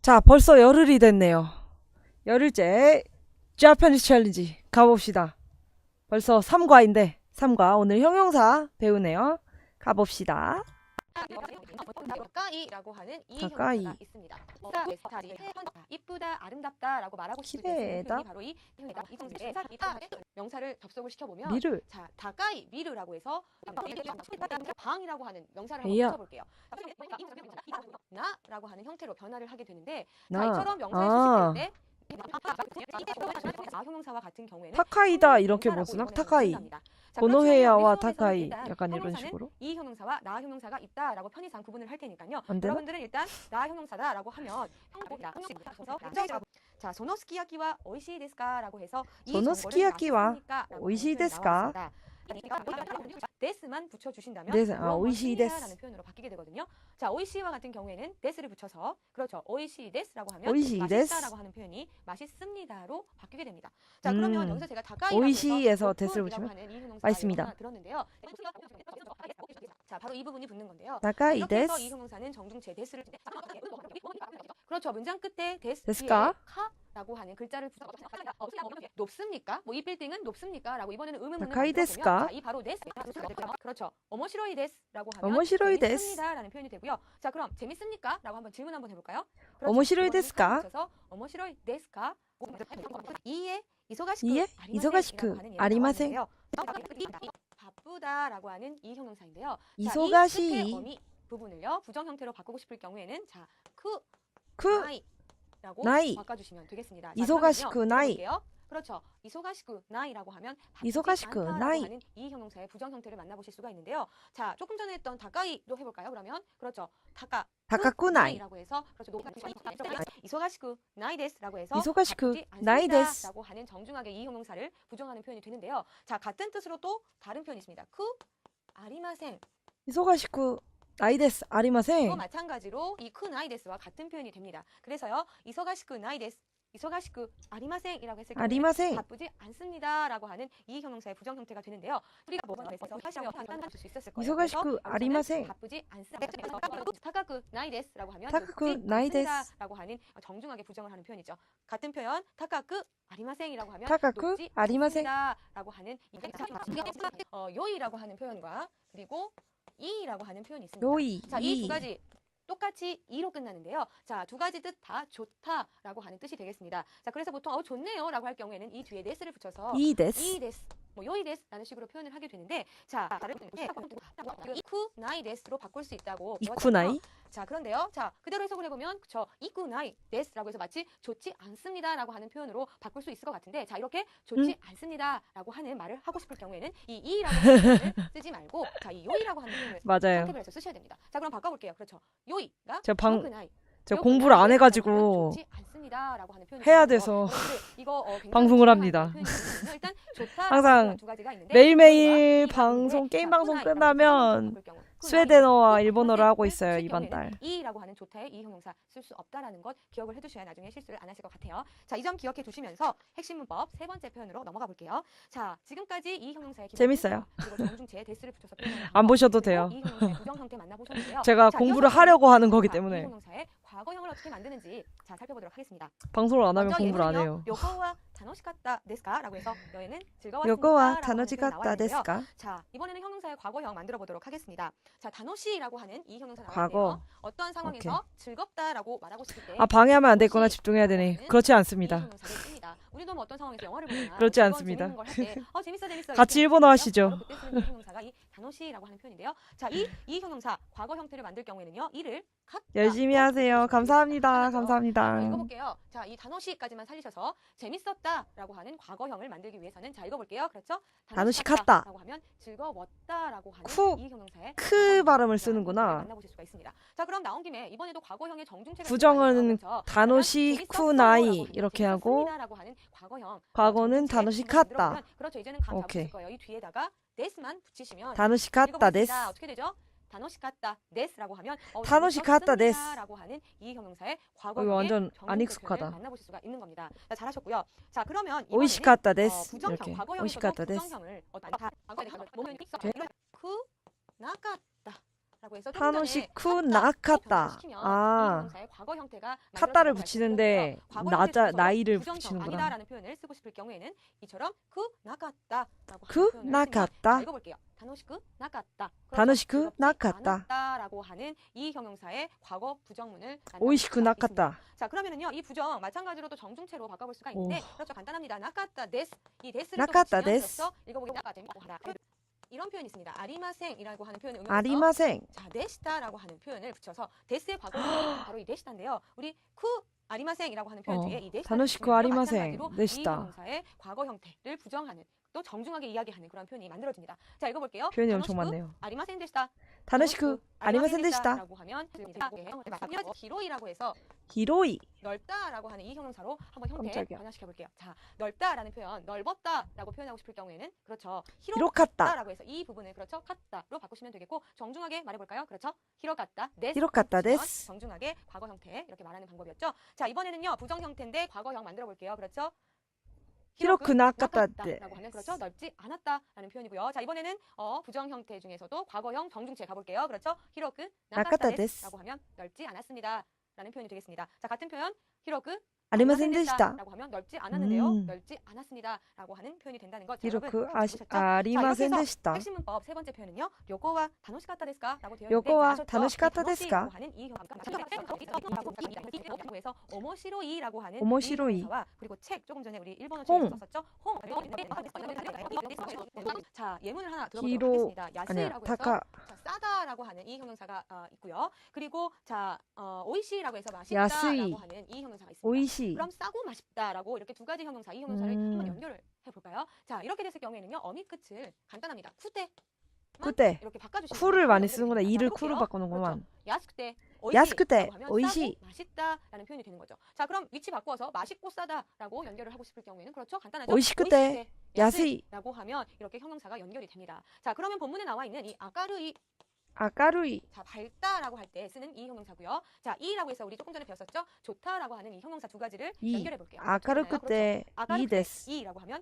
자, 벌써 열흘이 됐네요. 열흘째 자파니스 챌린지 가봅시다. 벌써 3과인데 3과 오늘 형용사 배우네요. 가봅시다. 가까이라고 하는 이 가까이. 형용사가 있습니다. 내 스타일이 이쁘다, 아름답다라고 말하고 싶을 때 쓰는 기대다. 표현이 바로 이 명사를 접속을 시켜보면 미를. 자, 가까이 미르라고 해서 방이라고 하는 명사를 이야. 한번 붙여볼게요. 나라고 하는 형태로 변화를 하게 되는데 자, 나. 이처럼 명사에 아. 수식될 때 나 형용사와 같은 경우에는 타카이다 이렇게 형용사라고 보수나? 이번에는 타카이. 표현합니다. 자, 고노헤야와 그렇지만 우리 수업에서는 타카이. 일단 약간 이런 형용사는 식으로. 이 형용사와 나 형용사가 있다라고 편의상 구분을 할 테니까요. 안 되나? 여러분들은 일단 나 형용사다라고 하면 자, 소노스키야키와 오이시 데스까라고 해서 이 소노스키야키와 정보를 오이시 데스까? 데스만 붙여주신다면 데스, 오이시 데스. 라는 표현으로 바뀌게 되거든요. 자, 오이시와 같은 경우에는 데스를 붙여서 그렇죠. 오이시 데스라고 하면 오이시 데스. 맛있다라고 하는 표현이 맛있습니다로 바뀌게 됩니다. 자, 그러면 여기서 제가 다까이 오이시에서 데스를 붙이면 맛있습니다. 들었는데요. 자, 바로 이 부분이 붙는 건데요. 타카이 이렇게 해서 데스. 이 형용사는 정중체 데스를 그렇죠. 문장 끝에 데스 데스까? 뒤에 카라고 하는 글자를 높습니까? 뭐 이 빌딩은 높습니까? 라고 이번에는 의문문을 타카이 만들어 데스까? 보면 자, 이 바로 데스 그렇죠. 오모시로이 데스라고 하면 오모시로이 데스. 재밌습니다라는 표현이 되고요. 자, 그럼 재밌습니까? 라고 한번 질문 한번 해볼까요? 그렇죠. 오모시로이 이번에는 데스까? 카를 붙여서 오모시로이 데스까? 이에 이소가시쿠 이에 이소가시쿠 아리마센. 바쁘다라고 하는 이 형용사인데요. 이소가시. 자, 이 끝에 어미 부분을요 부정 형태로 바꾸고 싶을 경우에는 자, 크 그 나이라고 나이. 바꿔주시면 되겠습니다. 자, 이소가시쿠 그러면요, 나이. 해볼게요. 그렇죠. 이소가시쿠 나이라고 하면 바쁘지 이소가시쿠 않다라고 나이. 하는 이 형용사의 부정 형태를 만나보실 수가 있는데요. 자, 조금 전에 했던 다까이도 해볼까요? 그러면 그렇죠. 다카쿠 나이. 라고 해서 그렇죠. 이소가시쿠 나이 데스라고 해서 이소가시쿠 바쁘지 나이 데스. 않습니다라고 하는 정중하게 이 형용사를 부정하는 표현이 되는데요. 자, 같은 뜻으로 또 다른 표현이 있습니다. 쿠 아리마센. 이소가시쿠 나이 데스 아리마센. 또 마찬가지로 이 크 나이 데스와 같은 표현이 됩니다. 그래서요. 이소가시쿠 나이 데스 이소가시쿠 아리마센이라고 했을 경우에 아리마센. 바쁘지 않습니다라고 하는 이 형용사의 부정 형태가 되는데요. 우리가 뭐에서 다시 한번 판단할 수 있었을 거예요. 이소가시쿠 그래서 아리마센. 바쁘지 않습니다. 타카쿠 나이 데스라고 하면 타카쿠 바쁘지 나이 데스. 않습니다라고 하는 정중하게 부정을 하는 표현이죠. 같은 표현 타카쿠 아리마센이라고 하면 타카쿠 높지 아리마센. 않습니다라고 하는 요이라고 하는 표현과 그리고 이라고 하는 표현이 있습니다. 요이. 자, 이 두 가지 똑같이 이로 끝나는데요. 자, 두 가지 뜻 다 좋다라고 하는 뜻이 되겠습니다. 자, 그래서 보통 좋네요라고 할 경우에는 이 뒤에 데스를 붙여서 이 데스. 이 데스, 뭐 요이 데스라는 식으로 표현을 하게 되는데, 자, 다른 이쿠 나이 데스로 바꿀 수 있다고. 이쿠나이. 자, 그런데요. 자, 그대로 해석을 해보면 그쵸. 이쿠 나이 데스라고 해서 마치 좋지 않습니다라고 하는 표현으로 바꿀 수 있을 것 같은데, 자, 이렇게 좋지 않습니다라고 하는 말을 하고 싶을 경우에는 이 이라고 하는 표현을 쓰지 말고 자, 이 요이라고 하는 표현을 맞아요. 선택을 해서 쓰셔야 됩니다. 자, 그럼 바꿔볼게요. 그렇죠. 요이가 저 공부를 안 해가지고 좋지 않습니다라고 하는 표현이 해야 있어요. 돼서 이거 굉장히 방송을 중요한 합니다. 표현이거든요. 일단 좋다 항상 두 가지가 있는데 매일매일 이 방송, 부분에 게임 자, 방송 쿠나이라고 끝나면 바꿀 경우, 스웨덴어와 쿠나이, 일본어를 하고 을 있어요, 쓸 이번 경우에는 달. 이라고 하는 좋다의 이 형용사 쓸 수 없다라는 것 기억을 해두셔야 나중에 실수를 안 하실 것 같아요. 자, 이 점 기억해 두시면서 핵심 문법 세 번째 표현으로 넘어가 볼게요. 자, 지금까지 이 형용사의 기본 재밌어요. 그리고 정중체 데스를 붙여서 표현하는 안 방법, 보셔도 그리고 돼요. 이 형용사의 부정 형태 만나보셨는데요. 제가 자, 공부를 이어서 하려고 하는 거기 이 때문에 형용사의 과거형을 어떻게 만드는지 자, 살펴보도록 하겠습니다. 방송을 안 하면 먼저 공부를 안 예문은요. 해요. 요거와 타노시카타 데스까라고 해서 여행은 즐거웠습니까? 요거와 라고 하는 타노지가타 표현이 나왔는데요. 데스까? 자, 이번에는 형용사의 과거형 만들어 보도록 하겠습니다. 자, 다노시라고 하는 이 형용사 과거. 나왔는데요. 어떠한 상황에서 즐겁다라고 말하고 싶을 때 아, 방해하면 안 됐구나. 다노시 집중해야 되네. 라고 그렇지 하는 이 않습니다. 형용사를 씁니다. 우리도 뭐 어떤 상황에서 영화를 보거나 그렇지 뭐 않습니다. 재밌는 걸 할 때 재밌어 재밌어 같이 이렇게 일본어 하잖아요. 하시죠. 바로 그때 쓰는 이 형용사가 이 다노시라고 하는 표현인데요. 자, 이 형용사 과거 형태를 만들 경우에는요. 이를 갖다 열심히 하세요. 감사합니다. 간단하죠? 감사합니다. 읽어볼게요. 자, 이 다노시까지만 살리셔서 재밌었다라고 하는 과거형을 만들기 위해서는 자, 읽어볼게요. 그렇죠? 다노시카타. 라고 하면 즐거웠다라고 하는 쿠, 이 형용사의 크 과거형, 발음을 이러한 쓰는구나. 형태를 만나보실 수가 있습니다. 자, 그럼 나온 김에 이번에도 과거형의 정중체가 부정은 그렇죠? 다노시 재밌었어라고 쿠나이 하는 이렇게 하고 재밌었습니다라고 하는 과거형 과거는 정중체 다노시 한번 만들어 카타. 보면 그렇죠. 이제는 감 오케이. 잡으실 거예요. 이 뒤에다가 데스만 붙이시면 다노시카타 데스. 읽어보겠습니다. 어떻게 되죠? 다노시카타 데스라고 하면 다노시카타 데스. 라고 하는 이 형용사의 이거 과거형의 완전 안 정중체 익숙하다. 표현을 만나보실 수가 있는 겁니다. 자, 잘하셨고요. 자, 그러면 이번에는 오이시카타 데스. 부정형, 이렇게. 과거형에서도 오이시카타 데스. 부정형을 과거에 놓으면 크 나갔다 나카다라고 해서 조금 전에 타노시쿠 탔다, 나카타. 시키면 이 아, 형용사의 과거 형태가 카타를 만들어진다고 붙이는데 말씀드렸고요. 과거 형태 중에서도 나이를 부정형 붙이는구나. 아니다라는 표현을 쓰고 싶을 경우에는 이처럼 그 나갔다라고 그 하는 표현을 쓰면 나갔다. 자, 읽어볼게요. 다노시쿠 나갔다. 다노시쿠 즐겁지 나갔다. 않았다라고 하는 이 형용사의 과거 부정문을 오이시쿠 만나볼 수가 있습니다. 나갔다. 자, 그러면은요, 이 부정 마찬가지로도 정중체로 바꿔볼 수가 있는데, 그렇죠, 간단합니다. 나갔다 데스, 이 데스를 나갔다 붙이면 데스. 그렇죠, 읽어보기 나가고 하나. 이런 표현이 있습니다. 아리마생이라고 하는 표현을 응용해서 아리마생. 자, 데시다라고 하는 표현을 붙여서 데스의 과거는 바로 이 데시다인데요. 우리 쿠 아리마생이라고 하는 표현 뒤에 이 데시다 다노시쿠 아리마생. 이 데시다. 형용사의 과거 형태를 부정하는 또 정중하게 이야기하는 그런 표현이 만들어집니다. 자, 읽어볼게요. 표현이 엄청 다노시쿠 많네요. 아리마생 데시다. 다노시쿠 아리마생 데시다. 라고 하면 히로이라고 해서 히로이. 넓다라고 하는 이 형용사로 한번 형태 깜짝이야. 변화시켜 볼게요. 자, 넓다라는 표현, 넓었다라고 표현하고 싶을 경우에는 그렇죠. 히로카타. 히로카타라고 해서 이 부분을 그렇죠. 카타로 바꾸시면 되겠고 정중하게 말해 볼까요? 그렇죠. 히로카타 데스. 히로카타 데스. 정중하게 과거 형태 이렇게 말하는 방법이었죠. 자, 이번에는요. 부정 형태인데 과거형 만들어 볼게요. 그렇죠. 히로쿠 나카타 라고 하면 그렇죠. 넓지 않았다라는 표현이고요. 자, 이번에는 부정 형태 중에서도 과거형 정중체 가볼게요. 그렇죠. 히로쿠 나카타 나카타 데스. 데스라고 하면 넓지 않았습니다. 라는 표현이 되겠습니다. 자, 같은 표현 히로쿠 아리마생 데시다. 라고 하면 넓지 않았는데요. 넓지 않았습니다. 라고 하는 표현이 된다는 것. 히로쿠 보셨죠? 아리마생 데시다. 핵심 문법 세 번째 표현은요. 요거와 다노시카타 데스까? 라고 되어 있는데 요거와 아셨죠? 다노시카타 이 다노시 데스까? 라고 하는 이 형용사라고 해서 오모시로이라고 하는 오모시로이. 이 형용사와 그리고 책 조금 전에 우리 일본어 홍. 책에서 썼었죠. 홍. 자, 예문을 하나 들어보도록 히로 하겠습니다. 아니야 야스이라고 해서 타카. 자, 싸다라고 하는 이 형용사가 있고요. 그리고 자, 오이시라고 해서 야스이. 맛있다라고 하는 이 형용사가 있습니다. 오이시. 그럼 싸고 맛있다라고 이렇게 두 가지 형용사, 이 형용사를 한번 연결을 해볼까요? 자, 이렇게 됐을 경우에는요, 어미 끝을 간단합니다. 쿠테. 쿠테. 이렇게 바꿔주시면 쿠를 많이 연결이 쓰는구나. 됩니다. 이를 자, 쿠로 해볼게요. 바꾸는구만. 그렇죠. 야스쿠테. 야스쿠테, 하면 오이시. 싸고 맛있다라는 표현이 되는 거죠. 자, 그럼 위치 바꿔서 맛있고 싸다라고 연결을 하고 싶을 경우에는 그렇죠. 간단하죠. 오이시쿠테, 야스이. 야스이라고 하면 이렇게 형용사가 연결이 됩니다. 자, 그러면 본문에 나와 있는 이 아까르이 아까루이. 자, 밝다라고 할 때 쓰는 이 형용사고요. 자, 이라고 해서 우리 조금 전에 배웠었죠. 좋다라고 하는 이 형용사 두 가지를 이. 연결해 볼게요. 아까루쿠테 이 데스. 이라고 하면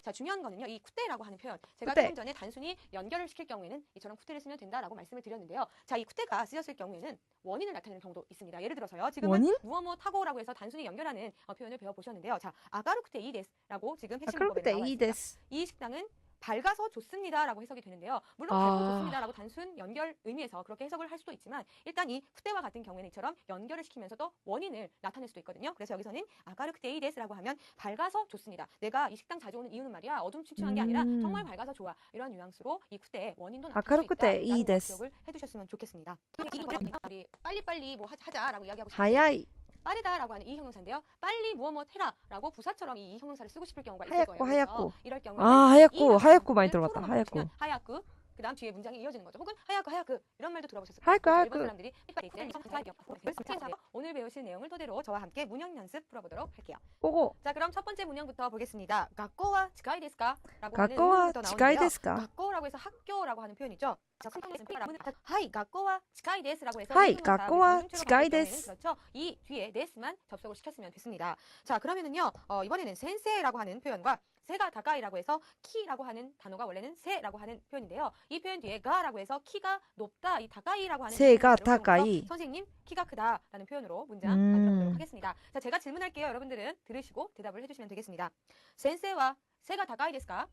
자, 중요한 거는요. 이 쿠테라고 하는 표현. 제가 쿠테. 조금 전에 단순히 연결을 시킬 경우에는 이처럼 쿠테를 쓰면 된다라고 말씀을 드렸는데요. 자, 이 쿠테가 쓰였을 경우에는 원인을 나타내는 경우도 있습니다. 예를 들어서요. 지금은 원인? 무엇무엇하고라고 해서 단순히 연결하는 표현을 배워 보셨는데요. 자, 아가루쿠테 이 데스라고 지금 핵심 문법에 아까루쿠테 나와 이 있습니다. 데스. 이 식당은 밝아서 좋습니다라고 해석이 되는데요. 물론 아. 밝고 좋습니다라고 단순 연결 의미에서 그렇게 해석을 할 수도 있지만 일단 이 쿠테와 같은 경우에는 이처럼 연결을 시키면서도 원인을 나타낼 수도 있거든요. 그래서 여기서는 아가르쿠테이 데스라고 하면 밝아서 좋습니다. 내가 이 식당 자주 오는 이유는 말이야 어둠침침한 게 아니라 정말 밝아서 좋아. 이런 뉘앙스로 이 쿠테의 원인도 나타낼 수 아까루쿠테 이 있다라는 거 데스. 기억을 해두셨으면 좋겠습니다. 우리 빨리빨리 뭐 하자라고 이야기하고 싶은데 하야이. 빠르다라고 하는 이 형용사인데요. 빨리 무엇 해라라고 부사처럼 이 형용사를 쓰고 싶을 경우가 있을 하얗고, 거예요. 하얗고. 그래서 이럴 경우에 아, 하얗고 많이 들어봤다. 하얗고. 하얗고 그다음 뒤에 문장이 이어지는 거죠. 혹은 하얗고 이런 말도 들어보셨을 거예요. 하얗고, 그래서 하얗고. 일본 사람들이 오늘 배우실 내용을 토대로 저와 함께 문형 연습 풀어보도록 할게요. 보고. 자, 그럼 첫 번째 문형부터 보겠습니다. 학교와 치카이 데스까? 라고 하는 가까와 의문부터 치카이 나오는데요. 데스까? 학교라고 해서 학교라고 하는 표현이죠. 하이, 학교와 치카이 데스라고 해서 하이, 형용사, 학교와 문형체로 치카이 바꿀 경우에는 데스. 그렇죠. 이 뒤에 데스만 접속을 시켰으면 됐습니다. 자, 그러면은요. 이번에는 센세라고 하는 표현과 세가 다가이라고 해서 키라고 하는 단어가 원래는 세라고 하는 표현인데요. 이 표현 뒤에 가라고 해서 키가 높다, 이 다가이라고 하는 세가 표현을 활용해서 다가이. 선생님 키가 크다라는 표현으로 문장 만들어보도록 하겠습니다. 자, 제가 질문할게요. 여러분들은 들으시고 대답을 해주시면 되겠습니다. 센세와 세가 다가이 데스까?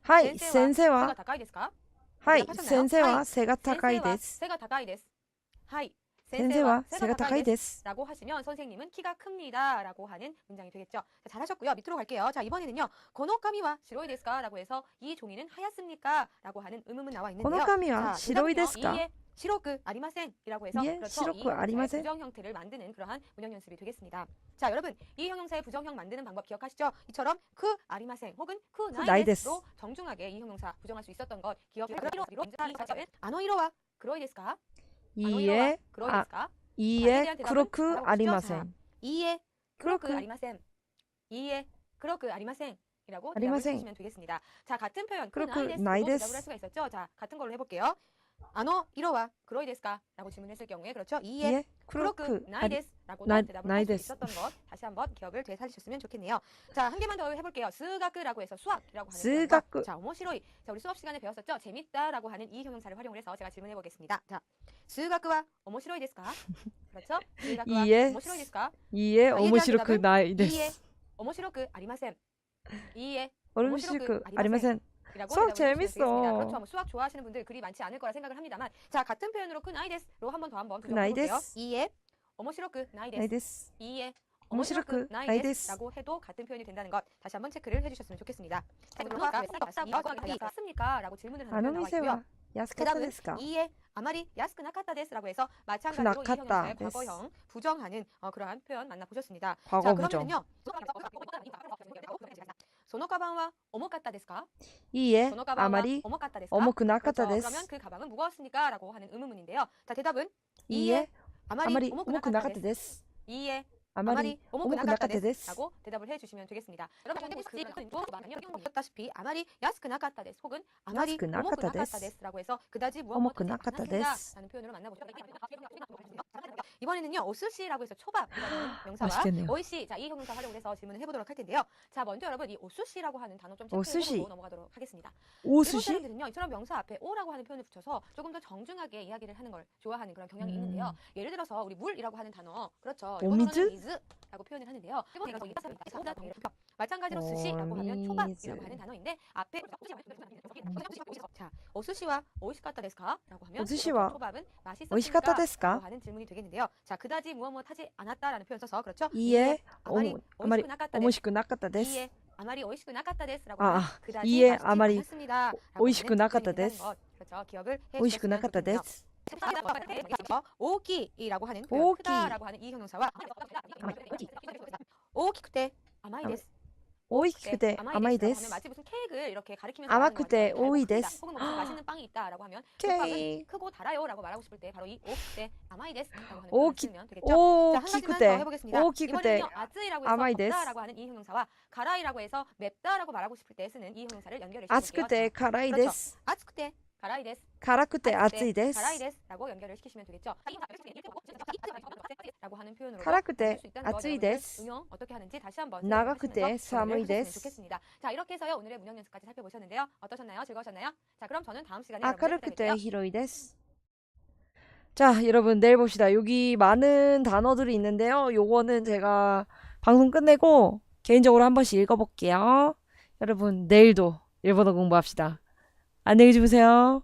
하이, 세가 센세와. 다가이 데스까? 하이, 대답하셨나요? 센세와 하이, 세가 타카이 데스. 세가 다가이 데스. 하이, 센세와 세가 타카이 데스. 라고 하시면 선생님은 키가 큽니다 라고 하는 문장이 되겠죠. 자, 잘하셨고요. 밑으로 갈게요. 자, 이번에는요. 고노카미와 시로이 데스까? 라고 해서 이 종이는 하얗습니까? 라고 하는 의문문 나와 있는데요. 고노카미와 자, 시로이 그다음에요. 데스까? 이에 시로크 아리마센이라고 해서 이에 그렇죠. 시로크 이 형용사의 아리마센. 부정 형태를 만드는 그러한 문형 연습이 되겠습니다. 자, 여러분 이 형용사의 부정형 만드는 방법 기억하시죠? 이처럼 크 아리마센 혹은 크 나이데스. 나이데스로 정중하게 이 형용사 부정할 수 있었던 것 기억하시죠? 아노이로와 그로이 데스까? 이에 그로이 아, 데스까? 이에 대답은 쿠로크 알아보시죠? 아리마센. 이에 그로크 그로크. 아리마센. 이에 그로크 아리마센. 이라고 대답을 아리마센. 해주시면 되겠습니다. 자, 같은 표현 그로크 나이데스로 나이데스. 대답을 할 수가 있었죠. 자, 같은 걸로 해볼게요. 아노 이로와 그로이 데스까? 라고 질문했을 경우에 그렇죠. 이에 이에 쿠로크 나이 아리- 데스라고도 나- 대답을 나이 할 수 데스. 있었던 것 다시 한번 기억을 되살리셨으면 좋겠네요. 자, 한 개만 더 해볼게요. 스가크라고 해서 수학이라고 하는 스가크. 표현과 자, 오모시로이. 자, 우리 수업 시간에 배웠었죠? 재밌다라고 하는 이 형용사를 활용을 해서 제가 질문해 보겠습니다. 자, 스가크와 오모시로이 데스까? 그렇죠? 스가크와 이에 오모시로이 데스까? 이에 자, 이에 오모시로크 대한 나이 이에 데스. 오모시로크 아리마센. 이에 오모시로크 아리마센. 이라고 수학 대답을 해주시면 되겠습니다. 재밌어. 그렇죠. 뭐 수학 좋아하시는 분들 그리 많지 않을 거라 생각을 합니다만, 자, 같은 표현으로 그 나이 데스로 한번 나이 도전해 볼게요. 데스. 이에 오모시로크 나이 나이 데스. 데스. 이에 오모시로크 오모시로크 나이 나이 데스. 데스라고 해도 같은 표현이 된다는 것 다시 한번 체크를 해주셨으면 좋겠습니다. 습니까? 라고 질문을 하는 표현 나와 있고요. 아노미세와 야스카타 대답은 데스까? 이에 아마리 야스크 나카타 데스라고 해서 마찬가지로 이 나카타 형용사의 데스. 과거형 부정하는 그러한 표현 만나보셨습니다. 과거 자, 부정. 그러면은요. 소노 가방와 오모카타 데스까? 이에 소노 가방와 아마리 오모카타 데스까? 오모크 나카타 그렇죠. 데스. 그러면 그 가방은 무거웠습니까? 라고 하는 의문문인데요. 자, 대답은 이에 아마리 아마리 오모크 오모크 나카타 나카타 데스. 데스. 이에 아마리 아마리 오모크 오모크 나카타 나카타 데스. 데스라고 대답을 해주시면 되겠습니다. 여러분 보셨다시피 아마리 야스크 나카타 데스 혹은 아마리 야스크 오모크 나카타 나카타 데스. 데스라고 해서 그다지 무엇 오모크 나카타 데스. 라는 표현으로 만나보죠. 이번에는요, 오스시라고 해서 초밥이라는 명사와 맛있겠네요. 오이시, 자, 이 형용사 활용을 해서 질문을 해보도록 할 텐데요. 자, 먼저 여러분 이 오스시라고 하는 단어 좀 오스시. 체크해보고 넘어가도록 하겠습니다. 일본 오스시? 사람들은요, 이처럼 명사 앞에 오라고 하는 표현을 붙여서 조금 더 정중하게 이야기를 하는 걸 좋아하는 그런 경향이 있는데요. 예를 들어서 우리 물이라고 하는 단어, 그렇죠. 오미즈? 일본어는 미즈라고 표현을 하는데요. 일본어는 마찬가지로 스시라고 하면 초밥이라고 하는 단어인데 앞에 자, 오스시와 오이시카타 데스카라고 하면 오스시와 초밥은 맛있었습니까? 오이시카타 데스까? 라고 하는 질문이 되겠는데요. 자, 그다지 무엇 하지 않았다라는 표현 써서 그렇죠. 이에 아마리 아마리 오이시쿠 나카타 데스. 오모시크 나카타 데스. 이에 아마리 오이시쿠 나카타 데스라고 아, 하면 그다지 이에 맛있지 아마리 않았습니다. 오이시쿠 나카타 데스. 그렇죠. 기억을 해 오이시크 주셨으면 나카타 좋겠네요. 데스. 오키이라고 하는 표현, 오키. 크다라고 하는 이 형용사와 오키쿠테 아마이 데스. 오이키쿠데 아마이 데스라고 하면 데스. 마치 무슨 케이크를 이렇게 가리키면서 아마쿠테 말하는 거 오이 있잖아요. 데스. 혹은 무슨 맛있는 빵이 있다라고 하면 그 빵은 케이크. 크고 달아요라고 말하고 싶을 때 바로 이 오키쿠테 아마이 데스라고 하는 오키- 표현을 쓰면 되겠죠. 자, 한 가지만 더 오키쿠데. 해보겠습니다. 오키쿠데 이번에는요, 아츠이라고 해서 아마이 데스. 덥다라고 하는 이 형용사와 가라이라고 해서 맵다라고 말하고 싶을 때 쓰는 이 형용사를 연결해 주실게요. 아츠쿠데 가라이 그렇죠. 데스. 아츠쿠테 가라이 데스. 가라쿠테 아츠이 가라이 데스. 데스라고 연결을 시키시면 되겠죠. 라고 하는 표현으로 가라쿠테 아츠이 데스. 응용 어떻게 하는지 다시 한번 나가쿠테 사무이 데스. 좋겠습니다. 자, 이렇게 해서요, 오늘의 문형 연습까지 살펴보셨는데요. 어떠셨나요? 즐거우셨나요? 자, 그럼 저는 다음 시간에 여러분들 아카르쿠테 뵙게요. 히로이 데스. 자, 여러분 내일 봅시다. 여기 많은 단어들이 있는데요. 요거는 제가 방송 끝내고 개인적으로 한 번씩 읽어볼게요. 여러분 내일도 일본어 공부합시다. 안녕히 주무세요.